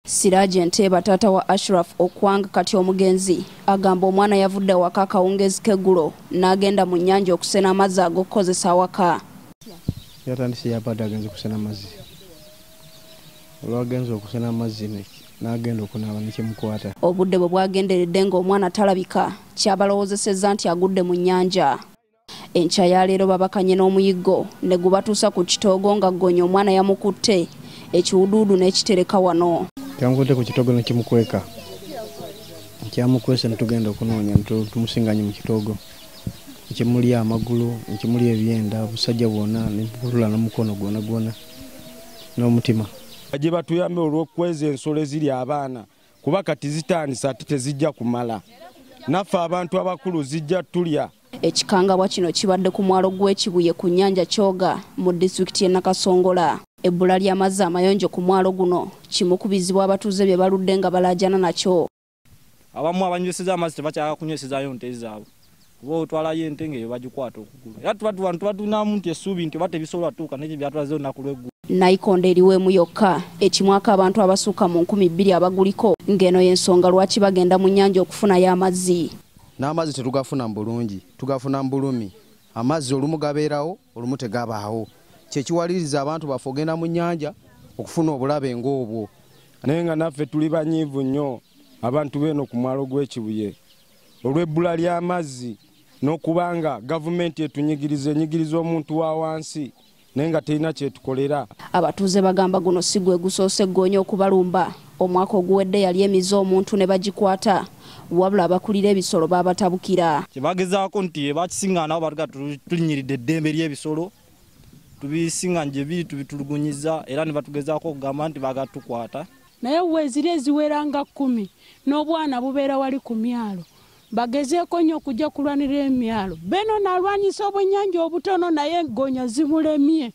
Siraje Nteba taata wa Ashraf okwanga kati omugenzi agamba omwana yavudde waka Akawungeezi k'eggulo n'agenda mu nnyanja okusena amazzi ag'okukozesa awaka. Yatandise yabadde agenze kusena amazzi. Olwagenze okusena amazzi n'agenda okunaaba ne kimukwata. Obudde bwe bwagenderedde ng'omwana talabika kyabalowoozesezza nti agudde mu nnyanja. Enkya ya leero babakanye n'omuyiggo ne gubatuusa ku kitoogo nga Ggoonya omwana yamukutte ekiwuduudu n'ekitereka wano. Yamukutte ku kitoogo ne kimukweka. Kyamukwese ne tugenda okunoonya tumusinganye mu kitoogo. Nkimuli amagulu, nkimuli ebyenda, obusajja bwonna ne mpulula n'omukono gwonna n'omutima. Gye batuyambe olw'okukweza ensolo eziri abaana kuba kati zitandisa ate tezijja kumala. Naffe abantu abakulu zijja tulya. Ekikangabwa kino kibadde ku mwalo gw'e Kibuye ku nnyanja Kyoga mu disitulikiti y'e Nakasongola. Ebbula ly'amazzi amayonjo ku mwalo guno kimukubizibwa abatuuze bye baludde nga balaajana nakyo. Abamu abanyweseza amazzi tebakyaka kunywesezaayo nte zaabwe. Kuba otwalayo ente ng'eyo bagikwata okugulu. Era tuba tulinamu nti essuubi nti oba tebisobola tuuka n'ekyo byatulaze olunaku lw'eggulu. Nayikondo eriwo emu yokka ekimwako abantu abasukka mu 2,000 abaguliko ng'eno y'ensonga lwaki bagenda mu nnyanja okufunayo amazzi. N'amazzi tetugafuna mu bulungi, tugafuna mu bulumi. Amazzi olumu gabeerawo, olumu tegabaawo. Kyekiwaliriza abantu baffe ogenda mu nnyanja okufuna obulabe ng'obwo. Naye nga naffe tuli banyiivu nnyo abantu b'eno ku mwalo gw'e Kibuye olw'ebbula ly'amazzi n'okubanga gavumenti enyigiriza omuntu wa wansi naye nga terina kyetukolera. Abatuuze bagamba guno si gwe gusoose Ggoonya okubalumba. Omwaka oguwedde yali emize omuntu ne bagikwata. Wabula abakulira ebisolo babatabukira. Kyebagezaako nti bakisinga nabo batuga tulinyiridde eddembe ly'ebisolo. Tubisinga nje biri tubitulugunyiza era ne batugezaako okugamba nti bagatukwata. Naye weezire eziwera nga 10 n'obwana bubeera wali ku myalo. Bagezeeko nnyo okujja kulwanira emyalo. Beno nalwanyisa obwennyanja obutono naye Ggoonya zimulemye.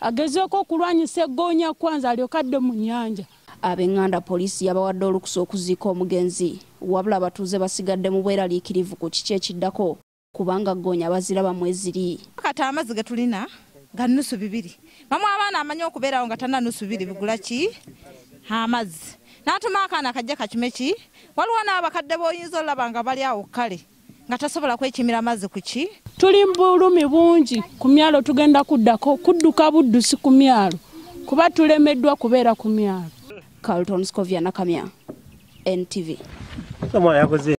Agezeeko okulwanyisa Ggoonya kwanza alyokadde mu nnyanja. Ab'enganda poliisi yabawadde olukusa okuziika omugenzi. Wabula abatuuze basigadde mu bweraliikirivu ku kiki ekiddako kubanga Ggoonya baziraba mweziri. Kati amazzi ge tulina ga nusu 2. Mamu abaana amanyi okubeerawo nga tana nusu 2 bigula ki amazzi. N'atuma akaana kajja kakimeki waliwo n'abakadde b'oyinza olaba nga bali awo kale nga tasobola kwekimira amazzi ku ki. Tuli mu bulumi bungi ku myalo tugenda kudduka buddusi ku myalo kuba tulemeddwa kubeera ku myalo. Carlton Scovia Nakamya, NTV.